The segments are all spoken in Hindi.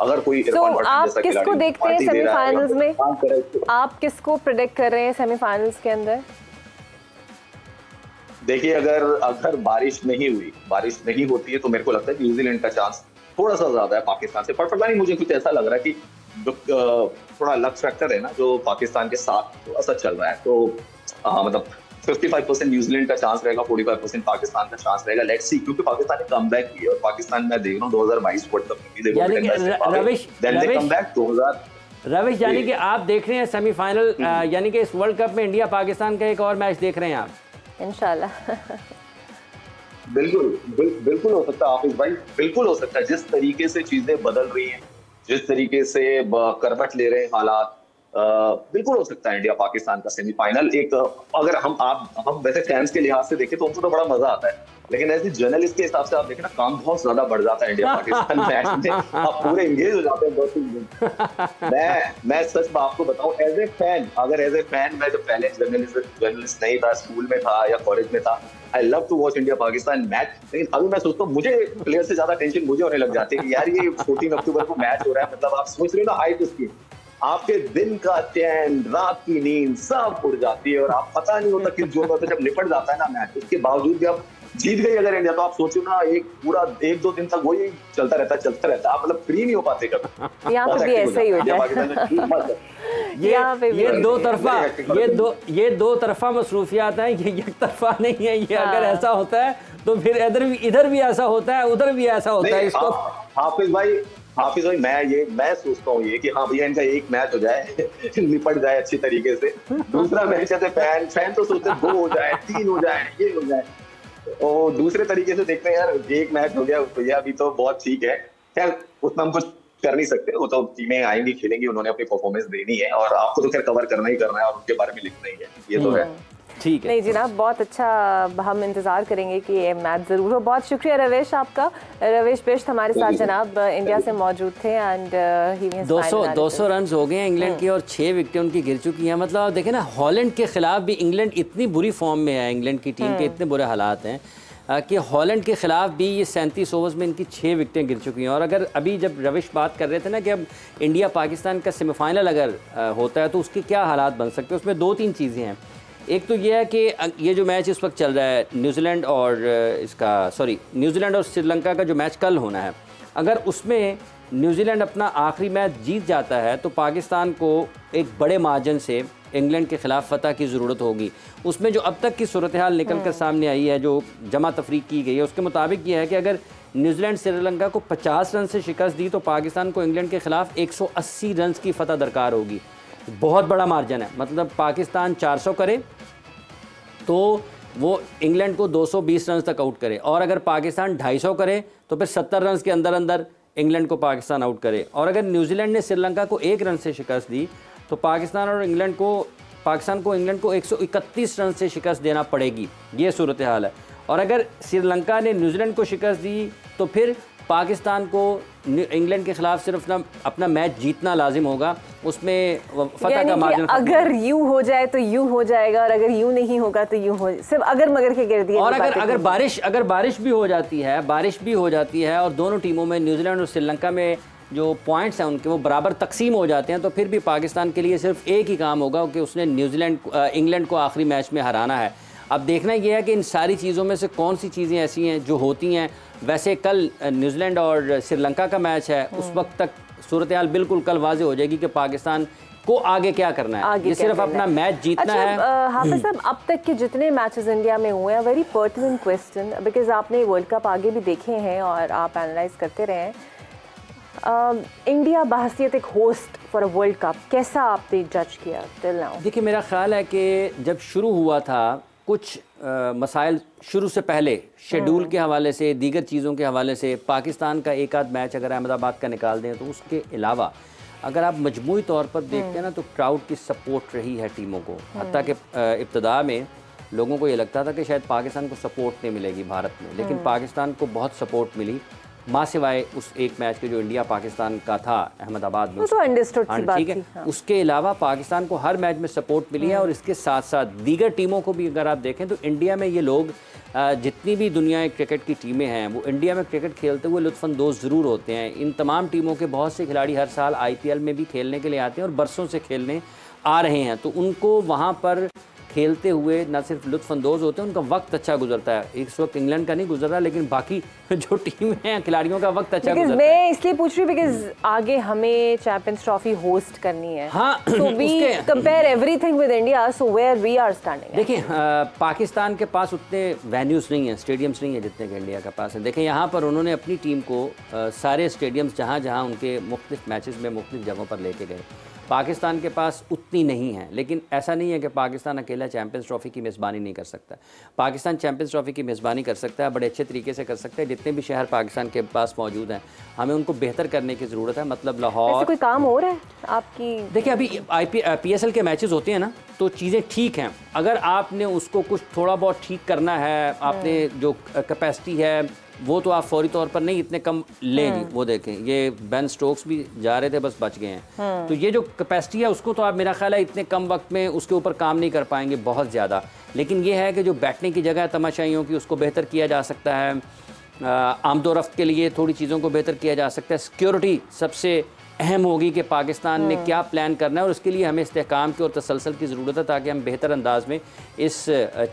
अगर कोई आप किसको देखते हैं सेमीफाइनल्स में? आप किसको प्रेडिक्ट कर रहे हैं सेमीफाइनल्स के अंदर? देखिए, अगर बारिश नहीं होती है तो मेरे को लगता है कि न्यूजीलैंड का चांस थोड़ा सा ज्यादा है पाकिस्तान से। पर पता नहीं, मुझे कुछ ऐसा लग रहा है कि जो थोड़ा लक फैक्टर है ना, जो पाकिस्तान के साथ थोड़ा सा चल रहा है, तो मतलब 55% न्यूजीलैंड का चांस रहेगा, 45% पाकिस्तान का चांस रहेगा। लेट्स सी, क्योंकि पाकिस्तान ने कमबैक किया और पाकिस्तान मैं देख रहा हूँ 2022 वर्ल्ड कप रविश, यानी कि आप देख रहे हैं सेमीफाइनल, यानी कि इस वर्ल्ड कप में इंडिया पाकिस्तान का एक और मैच देख रहे हैं आप? इंशाल्लाह। बिल्कुल हो सकता है हाफिज भाई, बिल्कुल हो सकता है। जिस तरीके से चीजें बदल रही हैं, जिस तरीके से करवट ले रहे हैं हालात, बिल्कुल हो सकता है इंडिया पाकिस्तान का सेमीफाइनल। एक अगर हम वैसे फैंस के लिहाज से देखें तो हमको तो बड़ा मजा आता है, लेकिन ऐसे जर्नलिस्ट के हिसाब से आप देखें ना, काम बहुत ज्यादा बढ़ जाता है इंडिया पाकिस्तान मैच में। आप पूरे एंगेज हो जाते हैं 2-3 दिन। मैं सच आपको बताऊं, एज ए फैन मैं जब पहले जर्नलिस्ट नहीं था, स्कूल में था या कॉलेज में था, I love to watch India Pakistan match. लेकिन अभी मैं सोचता हूँ, मुझे प्लेयर से ज्यादा टेंशन मुझे होने लग जाती है कि यार ये 14 अक्टूबर को मैच हो रहा है, मतलब आप सोच रहे हो ना हाइप उसकी, आपके दिन का चैन, रात की नींद सब उड़ जाती है और आप पता नहीं होता किस जोर में जब निपट जाता है ना मैच। उसके बावजूद भी आप जीत गई अगर इंडिया, तो आप सोचो ना, एक दो दिन तक वो ही चलता रहता, आप मतलब फ्री नहीं हो पाते कभी। यहाँ पे भी ऐसा ही होता है। ये दो तरफा मसरूफियात हैं, ये एक तरफा नहीं है। ये अगर ऐसा होता है तो फिर इधर भी ऐसा होता है, उधर भी ऐसा होता है। इसको हाफिज भाई मैं सोचता हूँ ये कि हाँ भैया, इनका एक मैच हो जाए, निपट जाए अच्छी तरीके से। दूसरा मैच ऐसे फैन तो सोचते 2 हो जाए, 3 हो जाए, ये हो जाए। और दूसरे तरीके से देखते हैं यार, एक मैच हो गया भैया, अभी तो बहुत ठीक है। खैर उतना हम कुछ कर नहीं सकते, वो तो टीमें आएंगी, खेलेंगी, उन्होंने अपनी परफॉर्मेंस देनी है और आपको तो खैर कवर करना ही करना है और उनके बारे में लिखना ही है, ये तो है। ठीक है। नहीं जनाब, बहुत अच्छा, हम इंतज़ार करेंगे कि ये मैच ज़रूर हो। बहुत शुक्रिया रवेश आपका। रवेश बेश्त हमारे साथ जनाब इंडिया से मौजूद थे एंड 200 रन हो गए इंग्लैंड की और 6 विकेटें उनकी गिर चुकी हैं। मतलब आप देखें ना, हॉलैंड के खिलाफ भी इंग्लैंड इतनी बुरी फॉर्म में है, इंग्लैंड की टीम के इतने बुरे हालात हैं कि हॉलैंड के खिलाफ भी ये 37 ओवर्स में इनकी 6 विकेटें गिर चुकी हैं। और अगर अभी जब रविश बात कर रहे थे ना कि अब इंडिया पाकिस्तान का सेमीफाइनल अगर होता है तो उसके क्या हालात बन सकते हैं, उसमें 2-3 चीज़ें हैं। एक तो ये है कि ये जो मैच इस वक्त चल रहा है न्यूजीलैंड और श्रीलंका का जो मैच कल होना है, अगर उसमें न्यूजीलैंड अपना आखिरी मैच जीत जाता है तो पाकिस्तान को एक बड़े मार्जिन से इंग्लैंड के ख़िलाफ़ फतह की ज़रूरत होगी। उसमें जो अब तक की सूरत हाल निकल कर सामने आई है, जो जमा तफरीक की गई है, उसके मुताबिक ये है कि अगर न्यूजीलैंड श्रीलंका को 50 रन से शिकस्त दी तो पाकिस्तान को इंग्लैंड के ख़िलाफ़ 180 रन की फतह दरकार होगी। बहुत बड़ा मार्जिन है, मतलब पाकिस्तान 400 करे तो वो इंग्लैंड को 220 रन तक आउट करे, और अगर पाकिस्तान 250 करे तो फिर 70 रन के अंदर अंदर इंग्लैंड को पाकिस्तान आउट करे। और अगर न्यूजीलैंड ने श्रीलंका को 1 रन से शिकस्त दी तो पाकिस्तान को इंग्लैंड को 131 रन से शिकस्त देना पड़ेगी। ये सूरत हाल है। और अगर श्रीलंका ने न्यूजीलैंड को शिकस्त दी तो फिर पाकिस्तान को इंग्लैंड के खिलाफ सिर्फ अपना मैच जीतना लाजिम होगा, उसमें फतह का मार्जिन अगर यूं हो जाए तो यूं हो जाएगा और अगर यूं नहीं होगा तो यूं हो, सिर्फ अगर मगर के गिर दिए। और अगर बारिश भी हो जाती है और दोनों टीमों में न्यूजीलैंड और श्रीलंका में जो पॉइंट्स हैं उनके वो बराबर तकसीम हो जाते हैं तो फिर भी पाकिस्तान के लिए सिर्फ एक ही काम होगा कि उसने इंग्लैंड को आखिरी मैच में हराना है। अब देखना यह है कि इन सारी चीज़ों में से कौन सी चीज़ें ऐसी हैं जो होती हैं। वैसे कल न्यूजीलैंड और श्रीलंका का मैच है, उस वक्त तक सूरत हाल बिल्कुल कल वाज़ेह हो जाएगी कि पाकिस्तान को आगे क्या करना है। ये सिर्फ अपना मैच जीतना है। हाफिज साहब, अब तक के जितने मैचेस इंडिया में हुए हैं, वेरी पर्टिनेंट क्वेश्चन, बिकॉज आपने वर्ल्ड कप आगे भी देखे हैं और आप एनालाइज करते रहे हैं। इंडिया बहसियत एक host for a world cup कैसा आपने जज किया टिल नाउ? देखिए, मेरा ख्याल है कि जब शुरू हुआ था कुछ मसाइल शुरू से पहले शेड्यूल के हवाले से, दीगर चीज़ों के हवाले से, पाकिस्तान का एक आध मैच अगर अहमदाबाद का निकाल दें तो उसके अलावा अगर आप मजमूई तौर पर देखते हैं ना तो क्राउड की सपोर्ट रही है टीमों को। हत्ता कि इब्तदा में लोगों को ये लगता था कि शायद पाकिस्तान को सपोर्ट नहीं मिलेगी भारत में, लेकिन पाकिस्तान को बहुत सपोर्ट मिली, माँ सिवाय उस एक मैच के जो इंडिया पाकिस्तान का था अहमदाबाद में। तो अंडरस्टूड सी बात ठीक है। हाँ। उसके अलावा पाकिस्तान को हर मैच में सपोर्ट मिली है और इसके साथ साथ दीगर टीमों को भी अगर आप देखें तो इंडिया में ये लोग जितनी भी दुनिया की क्रिकेट की टीमें हैं वो इंडिया में क्रिकेट खेलते हुए लुत्फ़अंदोज़ ज़रूर होते हैं। इन तमाम टीमों के बहुत से खिलाड़ी हर साल IPL में भी खेलने के लिए आते हैं और बरसों से खेलने आ रहे हैं, तो उनको वहाँ पर खेलते हुए न सिर्फ लुत्फ़अंदोज़ होते हैं, उनका वक्त अच्छा गुजरता है। इस वक्त इंग्लैंड का नहीं गुजर रहा, लेकिन बाकी जो टीम हैं खिलाड़ियों का वक्त अच्छा गुजरता है। मैं इसलिए पूछ रही हूँ बिकॉज आगे हमें चैंपियंस ट्रॉफी होस्ट करनी है। हाँ, so we compare everything with India, so where we are standing। देखिए पाकिस्तान के पास उतने वेन्यूज़ नहीं हैं, स्टेडियम्स नहीं हैं जितने कि इंडिया के पास हैं। देखिए यहाँ पर उन्होंने अपनी टीम को सारे स्टेडियम्स जहाँ उनके मुख्तलिफ मैचेस में मुख्तलिफ जगहों पर लेके गए। पाकिस्तान के पास उतनी नहीं है, लेकिन ऐसा नहीं है कि पाकिस्तान अकेला चैंपियंस ट्रॉफी की मेज़बानी नहीं कर सकता। पाकिस्तान चैंपियंस ट्रॉफी की मेज़बानी कर सकता है, बड़े अच्छे तरीके से कर सकता है। जितने भी शहर पाकिस्तान के पास मौजूद हैं, हमें उनको बेहतर करने की ज़रूरत है। मतलब लाहौर, कोई काम हो रहा है आपकी? देखिए अभी PSL के मैचेस होते हैं ना, तो चीज़ें ठीक हैं। अगर आपने उसको कुछ थोड़ा बहुत ठीक करना है, आपने जो कैपेसिटी है वो तो आप फौरी तौर पर नहीं इतने कम ले ली। वो देखें, ये बेन स्टोक्स भी जा रहे थे, बस बच गए हैं। तो ये जो कैपेसिटी है उसको तो आप, मेरा ख्याल है, इतने कम वक्त में उसके ऊपर काम नहीं कर पाएंगे बहुत ज़्यादा। लेकिन ये है कि जो बैठने की जगह है तमाशाइयों की, उसको बेहतर किया जा सकता है। आमदोरफ्त के लिए थोड़ी चीज़ों को बेहतर किया जा सकता है। सिक्योरिटी सबसे अहम होगी कि पाकिस्तान ने क्या प्लान करना है, और उसके लिए हमें इस्तेहकाम की और तसलसल की ज़रूरत है, ताकि हम बेहतर अंदाज में इस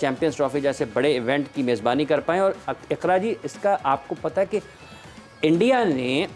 चैम्पियंस ट्रॉफी जैसे बड़े इवेंट की मेज़बानी कर पाएँ। और इकरा जी, इसका आपको पता है कि इंडिया ने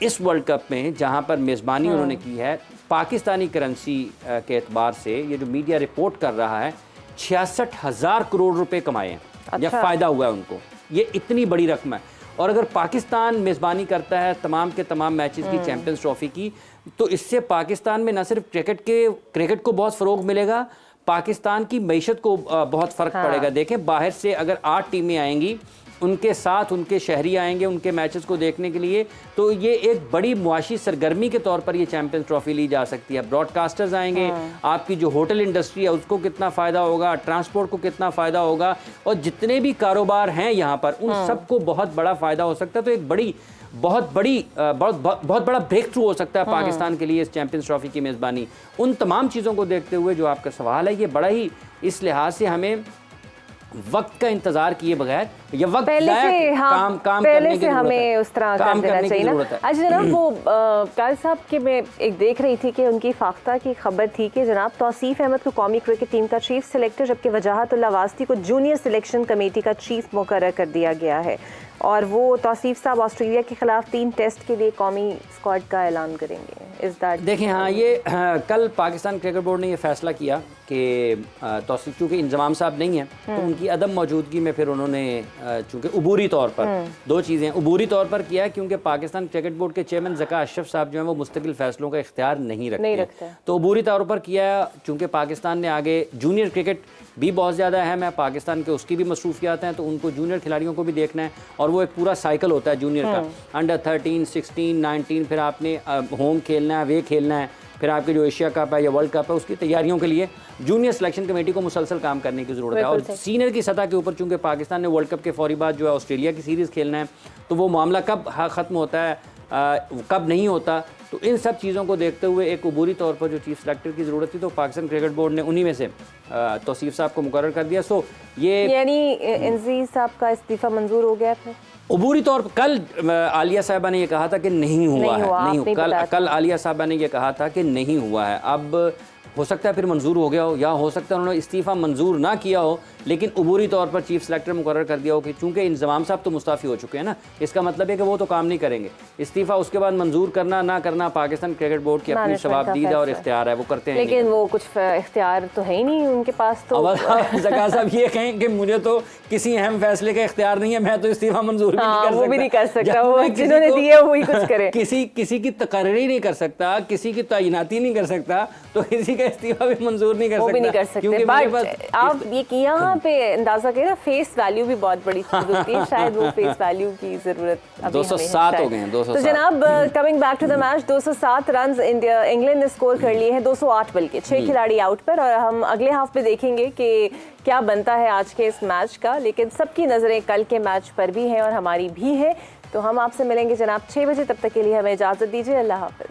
इस वर्ल्ड कप में जहाँ पर मेज़बानी उन्होंने की है, पाकिस्तानी करेंसी के एतबार से ये जो मीडिया रिपोर्ट कर रहा है, 66,000 करोड़ रुपए कमाए हैं। अच्छा। या फ़ायदा हुआ है उनको, ये इतनी बड़ी रकम है। और अगर पाकिस्तान मेज़बानी करता है तमाम के तमाम मैचेस की चैंपियंस ट्रॉफी की, तो इससे पाकिस्तान में न सिर्फ क्रिकेट को बहुत फ़रोग मिलेगा, पाकिस्तान की मईशत को बहुत फ़र्क पड़ेगा। देखें, बाहर से अगर 8 टीमें आएंगी, उनके साथ उनके शहरी आएंगे उनके मैचेस को देखने के लिए, तो ये एक बड़ी मुआशी सरगर्मी के तौर पर ये चैंपियंस ट्रॉफी ली जा सकती है। ब्रॉडकास्टर्स आएंगे, आपकी जो होटल इंडस्ट्री है उसको कितना फ़ायदा होगा, ट्रांसपोर्ट को कितना फ़ायदा होगा, और जितने भी कारोबार हैं यहाँ पर उन सबको बहुत बड़ा फ़ायदा हो सकता है। तो एक बहुत बड़ा ब्रेक थ्रू हो सकता है पाकिस्तान के लिए इस चैंपियंस ट्रॉफी की मेज़बानी। उन तमाम चीज़ों को देखते हुए जो आपका सवाल है, ये बड़ा ही इस लिहाज से हमें वक्त का इंतजार किए बगैर या वक्त पहले से, हाँ, काम पहले करने से हमें उस तरह कर देना चाहिए ना। अच्छा जनाब, वो काल साहब के मैं एक देख रही थी कि उनकी फाख्ता की खबर थी कि जनाब तौसीफ अहमद को कौमी क्रिकेट टीम का चीफ सिलेक्टर, जबकि वजाहतुल्लाह वास्ती को जूनियर सिलेक्शन कमेटी का चीफ मुकर्रर कर दिया गया है। और वो तौसीफ साहब ऑस्ट्रेलिया के खिलाफ 3 टेस्ट के लिए कौमी स्क्वाड का ऐलान करेंगे। इस दैट देखें, हाँ, ये कल पाकिस्तान क्रिकेट बोर्ड ने ये फैसला किया कि तौसीफ, चूँकि इंजमाम साहब नहीं है तो उनकी अदम मौजूदगी में फिर उन्होंने चूँकि अबूरी तौर पर 2 चीज़ें अबूरी तौर पर किया, क्योंकि पाकिस्तान क्रिकेट बोर्ड के चेयरमैन ज़का अशरफ साहब जो हैं वो मुस्तकिल फैसलों का इख्तियार नहीं रखते। तो अबूरी तौर पर किया, चूँकि पाकिस्तान ने आगे जूनियर क्रिकेट भी बहुत ज़्यादा अहम है, पाकिस्तान के उसकी भी मसरूफियात हैं, तो उनको जूनियर खिलाड़ियों को भी देखना है। और वो एक पूरा साइकिल होता है जूनियर का, अंडर 13, 16, 19, फिर आपने होम खेलना है, वे खेलना है, फिर आपके जो एशिया कप है या वर्ल्ड कप है उसकी तैयारियों के लिए जूनियर सिलेक्शन कमेटी को मुसलसल काम करने की ज़रूरत है। और सीनियर की सतह के ऊपर चूँकि पाकिस्तान ने वर्ल्ड कप के फौरी बाद जो है ऑस्ट्रेलिया की सीरीज़ खेलना है, तो वो मामला कब ख़त्म होता है, कब नहीं होता, तो इन सब चीज़ों को देखते हुए एक अबूरी तौर पर जो चीफ सेलेक्टर की ज़रूरत थी, तो पाकिस्तान क्रिकेट बोर्ड ने उन्हीं में से तौसीफ साहब को मुकर्रर कर दिया। सो ये यानी इंजीज साहब का इस्तीफ़ा मंजूर हो गया था अबूरी तौर पर। कल आलिया साहबा ने ये कहा था कि नहीं हुआ। कल आलिया साहबा ने ये कहा था कि नहीं हुआ है। अब हो सकता है फिर मंजूर हो गया हो, या हो सकता है उन्होंने इस्तीफ़ा मंजूर ना किया हो, लेकिन अबूरी तौर पर चीफ सेलेक्टर मुकर्रर कर दिया हो कि चूँकि इंजमाम साहब तो मुस्ताफ़ी हो चुके हैं ना, इसका मतलब है कि वो तो काम नहीं करेंगे। इस्तीफ़ा उसके बाद मंजूर करना ना करना पाकिस्तान क्रिकेट बोर्ड की अपनी शवाबदीद और इख्तियार है, वो करते हैं। लेकिन वो कुछ इख्तियार तो है ही नहीं उनके पास। तो ज़का साहब ये कहें कि मुझे तो किसी अहम फैसले का इख्तियार नहीं है, मैं तो इस्तीफ़ा मंजूर भी नहीं कर सकता, वो जिन्होंने दिए वही कुछ करे। किसी की तकर्री नहीं कर सकता, किसी की तैनाती नहीं कर सकता, तो किसी का इस्तीफ़ा भी मंजूर नहीं कर सकता। क्योंकि आप ये यहाँ पे अंदाजा करें ना, फेस वैल्यू भी बहुत बड़ी चीज होती है, शायद वो फेस वैल्यू की जरूरत 207 हो गए हैं। 207। तो जनाब coming back to the match, 207 run England ने स्कोर कर लिए हैं 208 बल्कि 6 खिलाड़ी आउट पर, और हम अगले हाफ में देखेंगे कि क्या बनता है आज के इस मैच का। लेकिन सबकी नजरें कल के मैच पर भी हैं और हमारी भी है। तो हम आपसे मिलेंगे जनाब 6 बजे, तब तक के लिए हमें इजाजत दीजिए। अल्लाह हाफ़िज़।